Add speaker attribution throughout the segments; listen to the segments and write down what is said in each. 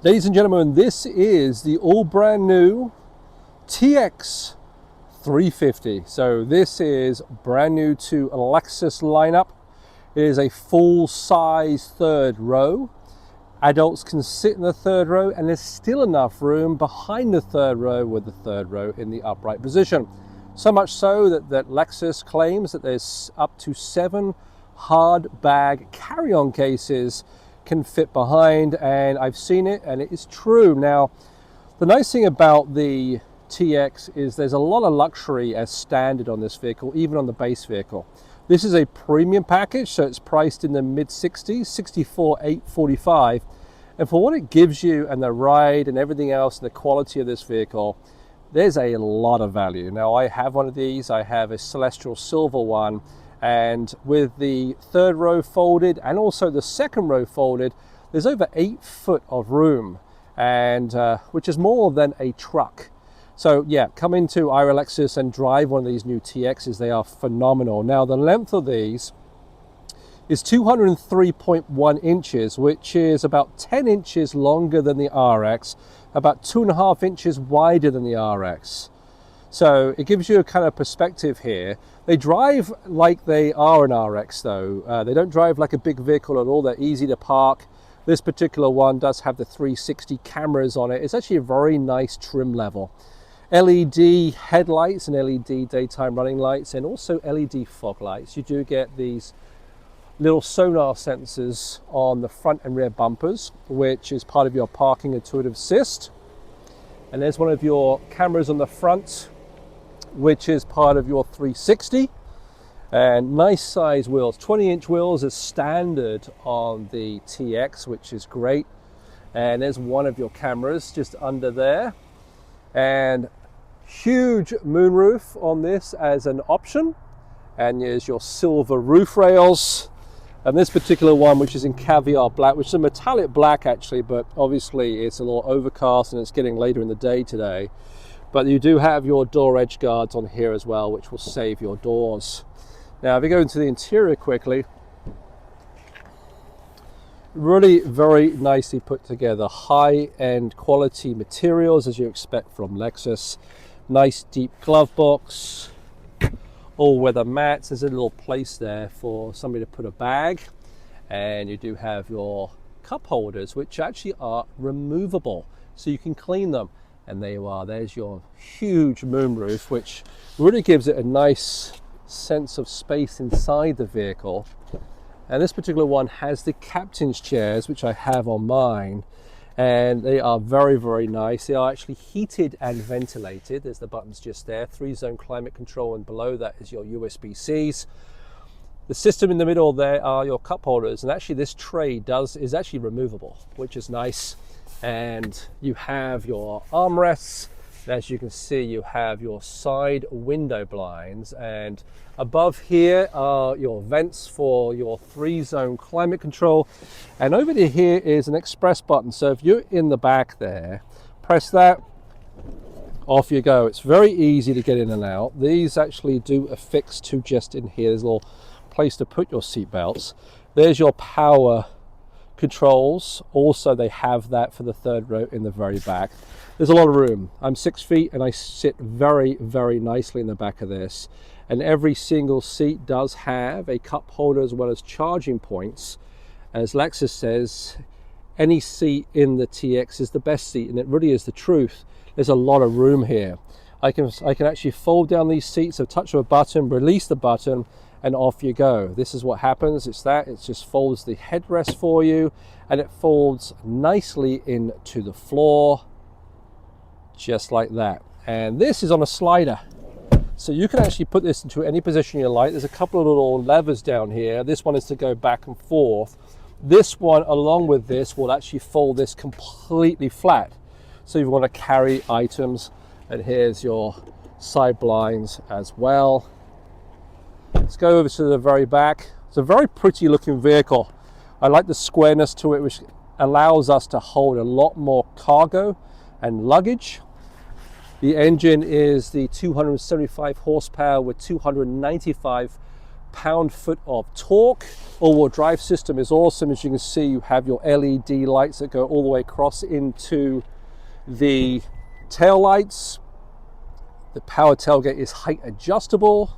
Speaker 1: Ladies and gentlemen, this is the all brand new TX 350. So this is brand new to a Lexus lineup. It is a full size third row. Adults can sit in the third row, and there's still enough room behind the third row with the third row in the upright position. So much so that Lexus claims that there's up to 7 hard bag carry-on cases can fit behind, and I've seen it and it is true. Now, the nice thing about the TX is there's a lot of luxury as standard on this vehicle, even on the base vehicle. This is a premium package, so it's priced in the mid-60s, 64,845, and for what it gives you and the ride and everything else and the quality of this vehicle, there's a lot of value. Now, I have one of these. I have a Celestial Silver one, and with the third row folded and also the second row folded, there's over 8 foot of room, and which is more than a truck. So yeah, come into Ira Lexus and drive one of these new TXs. They are phenomenal. Now, the length of these is 203.1 inches, which is about 10 inches longer than the RX, about 2.5 inches wider than the RX. So it gives you a kind of perspective here. They drive like they are an RX though. They don't drive like a big vehicle at all. They're easy to park. This particular one does have the 360 cameras on it. It's actually a very nice trim level. LED headlights and LED daytime running lights, and also LED fog lights. You do get these little sonar sensors on the front and rear bumpers, which is part of your parking intuitive assist. And there's one of your cameras on the front, which is part of your 360, and nice size wheels. 20-inch wheels is standard on the TX, which is great. And there's one of your cameras just under there, and huge moonroof on this as an option, and there's your silver roof rails. And this particular one, which is in caviar black, which is a metallic black actually, but obviously it's a little overcast and it's getting later in the day today. But you do have your door edge guards on here as well, which will save your doors. Now, if we go into the interior quickly, really very nicely put together. High-end quality materials, as you expect from Lexus. Nice deep glove box. All-weather mats. There's a little place there for somebody to put a bag. And you do have your cup holders, which actually are removable, so you can clean them. And there you are. There's your huge moonroof, which really gives it a nice sense of space inside the vehicle. And this particular one has the captain's chairs, which I have on mine, and they are very, very nice. They are actually heated and ventilated. There's the buttons just there. 3-zone climate control, and below that is your USB-Cs. The system in the middle there are your cup holders, and actually this tray is actually removable, which is nice. And you have your armrests. As you can see, you have your side window blinds, and above here are your vents for your 3-zone climate control. And over to here is an express button. So if you're in the back there, press that, off you go. It's very easy to get in and out. These actually do affix to just in here. There's a little place to put your seat belts. There's your power controls. Also, they have that for the third row in the very back. There's a lot of room. I'm 6 feet and I sit very, very nicely in the back of this. And every single seat does have a cup holder as well as charging points. As Lexus says, any seat in the TX is the best seat, and it really is the truth. There's a lot of room here. I can actually fold down these seats, so touch of a button, release the button, and off you go. This is what happens. It just folds the headrest for you, and it folds nicely into the floor, just like that. And this is on a slider, so you can actually put this into any position you like. There's a couple of little levers down here. This one is to go back and forth. This one, along with this, will actually fold this completely flat, so you want to carry items. And here's your side blinds as well. Let's go over to the very back. It's a very pretty looking vehicle. I like the squareness to it, which allows us to hold a lot more cargo and luggage. The engine is the 275 horsepower with 295 pound-foot of torque. All-wheel drive system is awesome. As you can see, you have your LED lights that go all the way across into the tail lights. The power tailgate is height adjustable,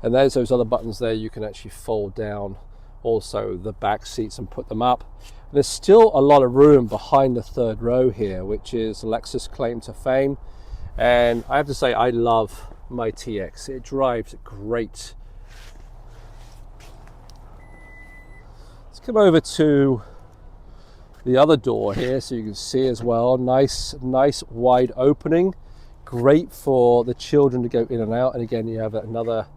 Speaker 1: and there's those other buttons there. You can actually fold down also the back seats and put them up. And there's still a lot of room behind the third row here, which is Lexus' claim to fame. And I have to say, I love my TX. It drives great. Let's come over to the other door here so you can see as well. Nice wide opening. Great for the children to go in and out. And again, you have another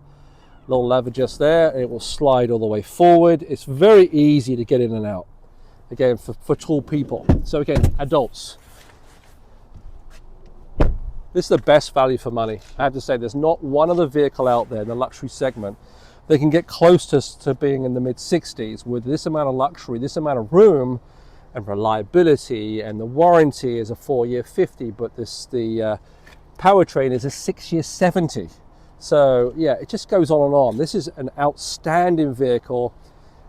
Speaker 1: little lever just there. It will slide all the way forward. It's very easy to get in and out. Again, for tall people. So again, adults. This is the best value for money. I have to say, there's not one other vehicle out there in the luxury segment that can get close to being in the mid-60s with this amount of luxury, this amount of room and reliability, and the warranty is a 4-year 50, but the powertrain is a 6-year 70. So yeah, it just goes on and on. This is an outstanding vehicle,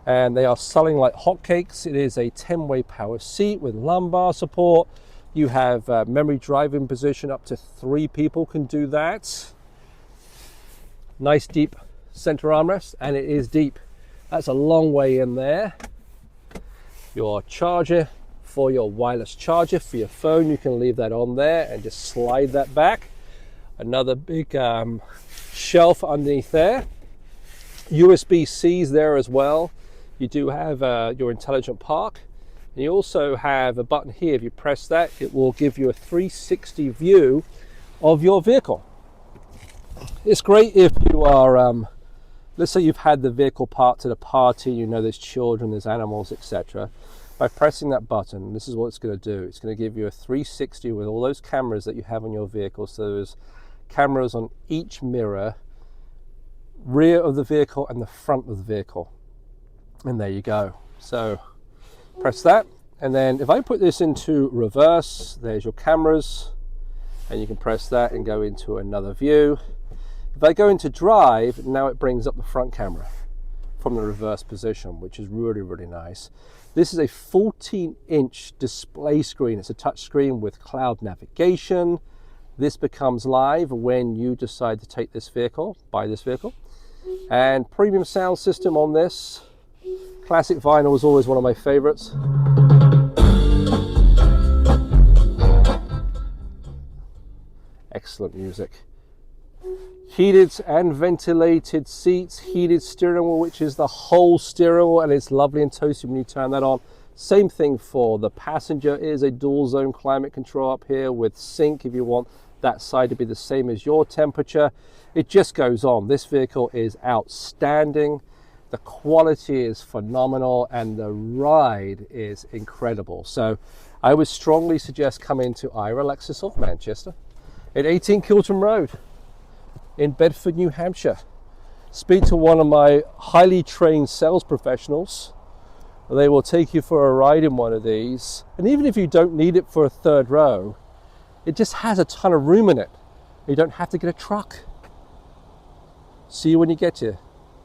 Speaker 1: and they are selling like hotcakes. It is a 10-way power seat with lumbar support. You have memory driving position, up to 3 people can do that. Nice deep center armrest, and it is deep. That's a long way in there. Your charger for your wireless charger for your phone, you can leave that on there and just slide that back. Another big shelf underneath there. USB-C's there as well. You do have your intelligent park. And you also have a button here. If you press that, it will give you a 360 view of your vehicle. It's great if you are, let's say you've had the vehicle parked at a party, you know there's children, there's animals, etc. By pressing that button, this is what it's going to do. It's going to give you a 360 with all those cameras that you have on your vehicle. So there's cameras on each mirror, rear of the vehicle and the front of the vehicle. And there you go. So press that, and then if I put this into reverse, there's your cameras, and you can press that and go into another view. If I go into drive, now it brings up the front camera from the reverse position, which is really nice. This is a 14-inch display screen. It's a touch screen with cloud navigation. This becomes live when you decide to take this vehicle, buy this vehicle. And premium sound system on this. Classic vinyl is always one of my favorites. Excellent music. Heated and ventilated seats, heated steering wheel, which is the whole steering wheel, and it's lovely and toasty when you turn that on. Same thing for the passenger. It is a dual zone climate control up here with sync if you want that side to be the same as your temperature. It just goes on. This vehicle is outstanding. The quality is phenomenal and the ride is incredible. So I would strongly suggest coming to Ira Lexus of Manchester at 18 KILTON Road in Bedford, New Hampshire. Speak to one of my highly trained sales professionals. They will take you for a ride in one of these. And even if you don't need it for a third row, it just has a ton of room in it. You don't have to get a truck. See you when you get here.